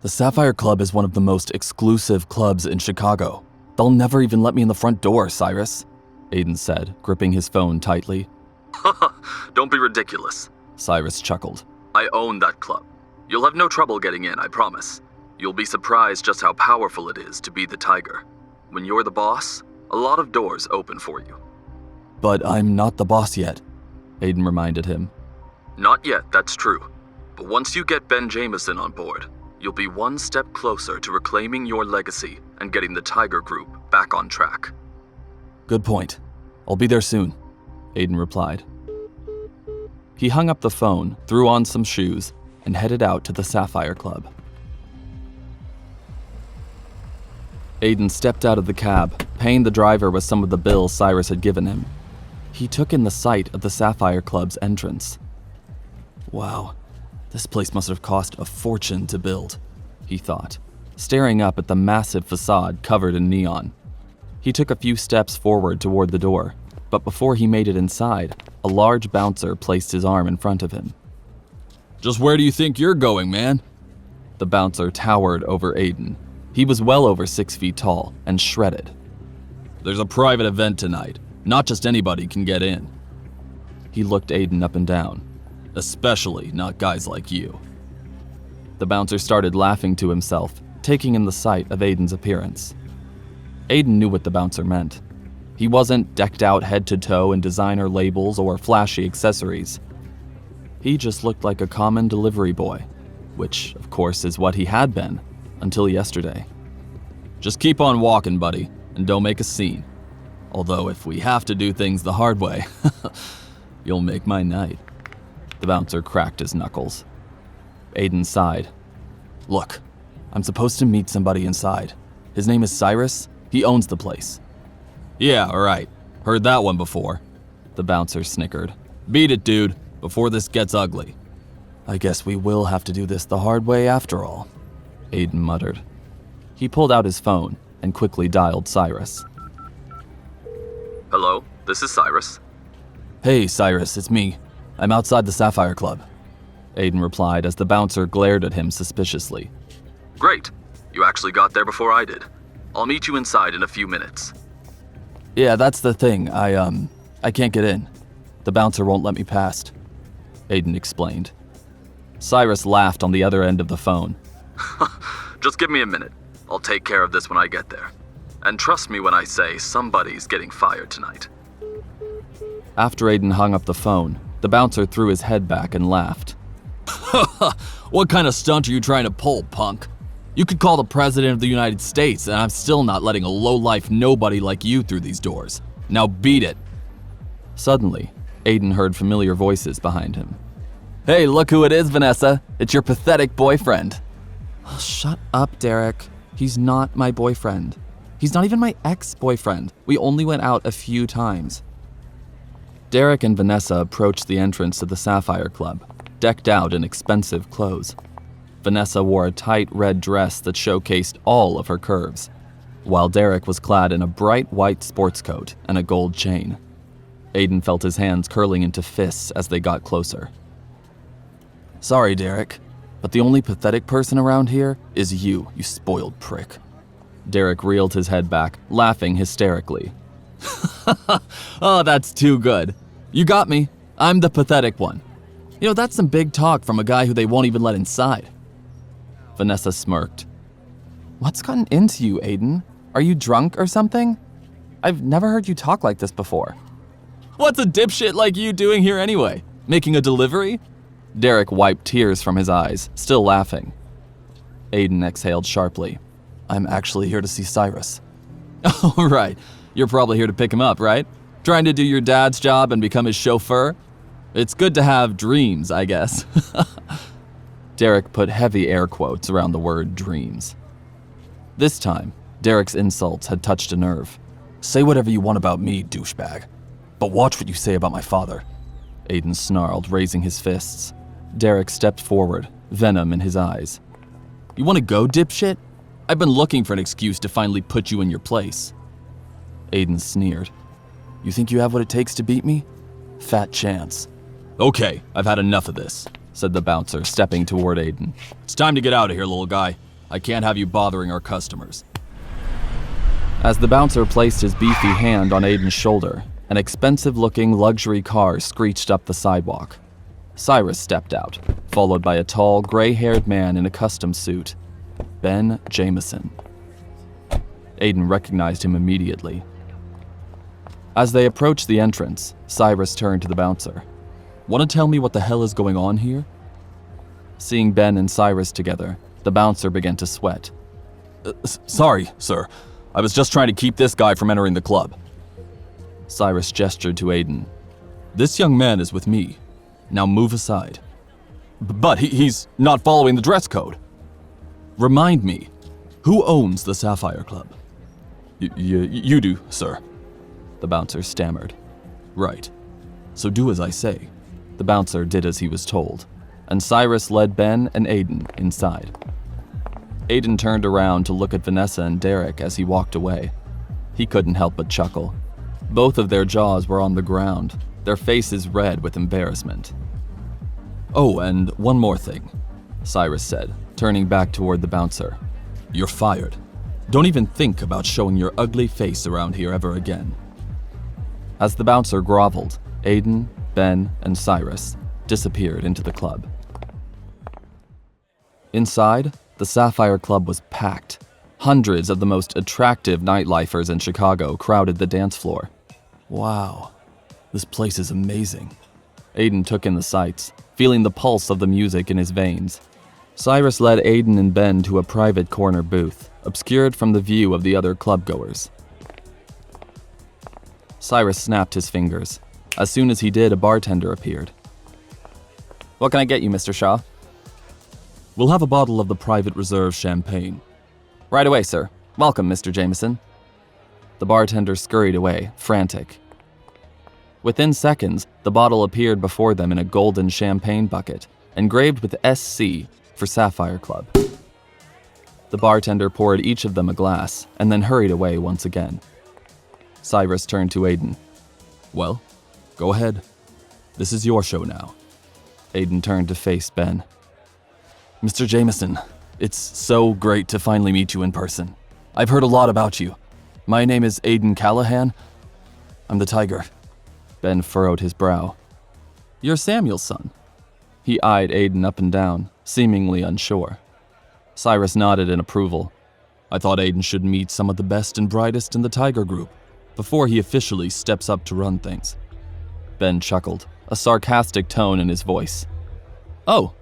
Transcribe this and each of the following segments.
The Sapphire Club is one of the most exclusive clubs in Chicago. They'll never even let me in the front door, Cyrus, Aiden said, gripping his phone tightly. Don't be ridiculous, Cyrus chuckled. I own that club. You'll have no trouble getting in, I promise. You'll be surprised just how powerful it is to be the tiger. When you're the boss, a lot of doors open for you. But I'm not the boss yet, Aiden reminded him. Not yet, that's true. But once you get Ben Jameson on board, you'll be one step closer to reclaiming your legacy and getting the Tiger Group back on track. Good point. I'll be there soon, Aiden replied. He hung up the phone, threw on some shoes, and headed out to the Sapphire Club. Aiden stepped out of the cab, paying the driver with some of the bills Cyrus had given him. He took in the sight of the Sapphire Club's entrance. Wow, this place must have cost a fortune to build, he thought, staring up at the massive facade covered in neon. He took a few steps forward toward the door, but before he made it inside, a large bouncer placed his arm in front of him. Just where do you think you're going, man? The bouncer towered over Aiden. He was well over 6 feet tall and shredded. There's a private event tonight. Not just anybody can get in. He looked Aiden up and down. Especially not guys like you. The bouncer started laughing to himself, taking in the sight of Aiden's appearance. Aiden knew what the bouncer meant. He wasn't decked out head to toe in designer labels or flashy accessories. He just looked like a common delivery boy, which, of course, is what he had been until yesterday. Just keep on walking, buddy, and don't make a scene. Although if we have to do things the hard way, you'll make my night. The bouncer cracked his knuckles. Aiden sighed. Look, I'm supposed to meet somebody inside. His name is Cyrus. He owns the place. Yeah, alright. Heard that one before. The bouncer snickered. Beat it, dude, before this gets ugly. I guess we will have to do this the hard way after all, Aiden muttered. He pulled out his phone and quickly dialed Cyrus. Hello, this is Cyrus. Hey, Cyrus, it's me. I'm outside the Sapphire Club, Aiden replied as the bouncer glared at him suspiciously. Great. You actually got there before I did. I'll meet you inside in a few minutes. Yeah, that's the thing. I can't get in. The bouncer won't let me past, Aiden explained. Cyrus laughed on the other end of the phone. Just give me a minute. I'll take care of this when I get there. And trust me when I say somebody's getting fired tonight. After Aiden hung up the phone, the bouncer threw his head back and laughed. What kind of stunt are you trying to pull, punk? You could call the President of the United States, and I'm still not letting a low-life nobody like you through these doors. Now beat it. Suddenly, Aiden heard familiar voices behind him. Hey, look who it is, Vanessa. It's your pathetic boyfriend. Oh, shut up, Derek. He's not my boyfriend. He's not even my ex-boyfriend. We only went out a few times. Derek and Vanessa approached the entrance to the Sapphire Club, decked out in expensive clothes. Vanessa wore a tight red dress that showcased all of her curves, while Derek was clad in a bright white sports coat and a gold chain. Aiden felt his hands curling into fists as they got closer. Sorry, Derek, but the only pathetic person around here is you spoiled prick. Derek reeled his head back, laughing hysterically. Oh, that's too good. You got me. I'm the pathetic one. You know, that's some big talk from a guy who they won't even let inside. Vanessa smirked. What's gotten into you, Aiden? Are you drunk or something? I've never heard you talk like this before. What's a dipshit like you doing here anyway? Making a delivery? Derek wiped tears from his eyes, still laughing. Aiden exhaled sharply. I'm actually here to see Cyrus. Oh, right. You're probably here to pick him up, right? Trying to do your dad's job and become his chauffeur? It's good to have dreams, I guess. Derek put heavy air quotes around the word dreams. This time, Derek's insults had touched a nerve. Say whatever you want about me, douchebag. But watch what you say about my father. Aiden snarled, raising his fists. Derek stepped forward, venom in his eyes. You want to go, dipshit? I've been looking for an excuse to finally put you in your place. Aiden sneered. You think you have what it takes to beat me? Fat chance. Okay, I've had enough of this, said the bouncer, stepping toward Aiden. It's time to get out of here, little guy. I can't have you bothering our customers. As the bouncer placed his beefy hand on Aiden's shoulder, an expensive-looking luxury car screeched up the sidewalk. Cyrus stepped out, followed by a tall, gray-haired man in a custom suit. Ben Jameson. Aiden recognized him immediately. As they approached the entrance, Cyrus turned to the bouncer. Want to tell me what the hell is going on here? Seeing Ben and Cyrus together, the bouncer began to sweat. Sorry, sir. I was just trying to keep this guy from entering the club. Cyrus gestured to Aiden. This young man is with me. Now move aside. But he's not following the dress code. Remind me, who owns the Sapphire Club? You do, sir. The bouncer stammered. Right. So do as I say. The bouncer did as he was told, and Cyrus led Ben and Aiden inside. Aiden turned around to look at Vanessa and Derek as he walked away. He couldn't help but chuckle. Both of their jaws were on the ground, their faces red with embarrassment. Oh, and one more thing, Cyrus said, turning back toward the bouncer. You're fired. Don't even think about showing your ugly face around here ever again. As the bouncer groveled, Aiden, Ben, and Cyrus disappeared into the club. Inside, the Sapphire Club was packed. Hundreds of the most attractive nightlifers in Chicago crowded the dance floor. Wow, this place is amazing. Aiden took in the sights, feeling the pulse of the music in his veins. Cyrus led Aiden and Ben to a private corner booth, obscured from the view of the other clubgoers. Cyrus snapped his fingers. As soon as he did, a bartender appeared. "What can I get you, Mr. Shaw?" We'll have a bottle of the Private Reserve champagne. "Right away, sir. Welcome, Mr. Jameson." The bartender scurried away, frantic. Within seconds, the bottle appeared before them in a golden champagne bucket, engraved with SC for Sapphire Club. The bartender poured each of them a glass, and then hurried away once again. Cyrus turned to Aiden. Well, go ahead. This is your show now. Aiden turned to face Ben. Mr. Jameson, it's so great to finally meet you in person. I've heard a lot about you. My name is Aiden Callahan. I'm the Tiger. Ben furrowed his brow. "You're Samuel's son." He eyed Aiden up and down, seemingly unsure. Cyrus nodded in approval. I thought Aiden should meet some of the best and brightest in the Tiger Group before he officially steps up to run things. Ben chuckled, a sarcastic tone in his voice. "Oh,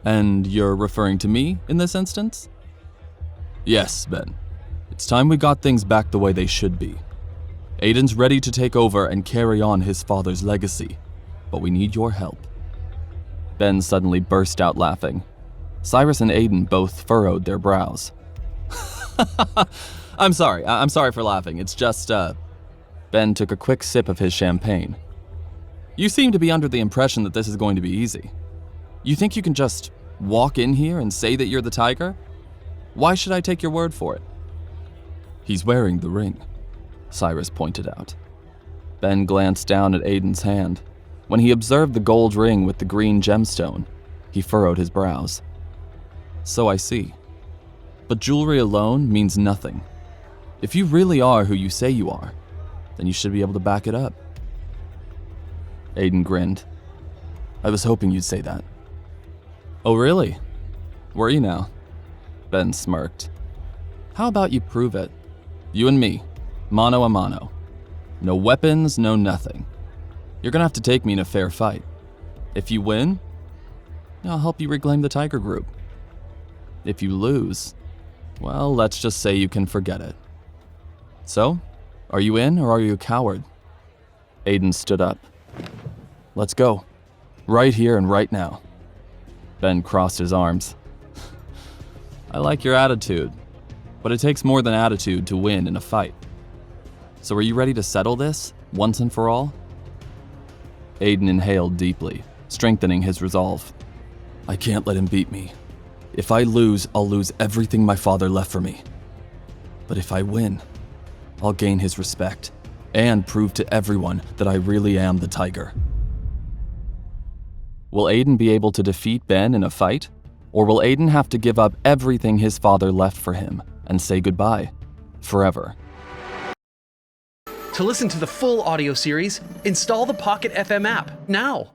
and you're referring to me in this instance?" "Yes, Ben. It's time we got things back the way they should be. Aiden's ready to take over and carry on his father's legacy, but we need your help." Ben suddenly burst out laughing. Cyrus and Aiden both furrowed their brows. I'm sorry for laughing. It's just, Ben took a quick sip of his champagne. You seem to be under the impression that this is going to be easy. You think you can just walk in here and say that you're the Tiger? Why should I take your word for it? He's wearing the ring, Cyrus pointed out. Ben glanced down at Aiden's hand. When he observed the gold ring with the green gemstone, he furrowed his brows. "So I see. But jewelry alone means nothing. If you really are who you say you are, then you should be able to back it up." Aiden grinned. "I was hoping you'd say that." "Oh, really? Were you now?" Ben smirked. "How about you prove it? You and me, mano a mano. No weapons, no nothing. You're gonna have to take me in a fair fight. If you win, I'll help you reclaim the Tiger Group. If you lose, well, let's just say you can forget it. So, are you in or are you a coward?" Aiden stood up. "Let's go. Right here and right now." Ben crossed his arms. "I like your attitude, but it takes more than attitude to win in a fight. So are you ready to settle this, once and for all?" Aiden inhaled deeply, strengthening his resolve. "I can't let him beat me. If I lose, I'll lose everything my father left for me. But if I win, I'll gain his respect and prove to everyone that I really am the Tiger." Will Aiden be able to defeat Ben in a fight? Or will Aiden have to give up everything his father left for him and say goodbye forever? To listen to the full audio series, install the Pocket FM app now.